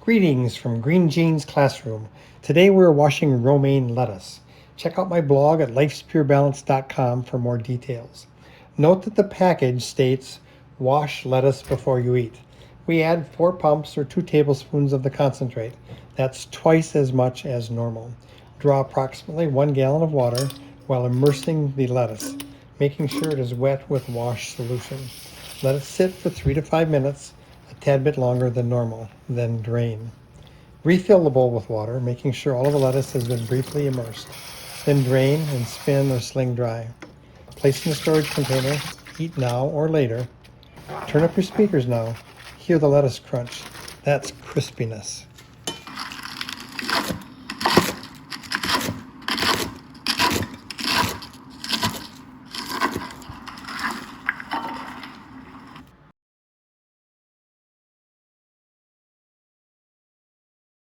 Greetings from Green Jeans Classroom. Today we're washing romaine lettuce. Check out my blog at lifespurebalance.com for more details. Note that the package states, wash lettuce before you eat. We add 4 pumps or 2 tablespoons of the concentrate. That's twice as much as normal. Draw approximately 1 gallon of water while immersing the lettuce, making sure it is wet with wash solution. Let it sit for 3 to 5 minutes, a tad bit longer than normal, then drain. Refill the bowl with water, making sure all of the lettuce has been briefly immersed. Then drain and spin or sling dry. Place in a storage container, eat now or later. Turn up your speakers now. Hear the lettuce crunch. That's crispiness.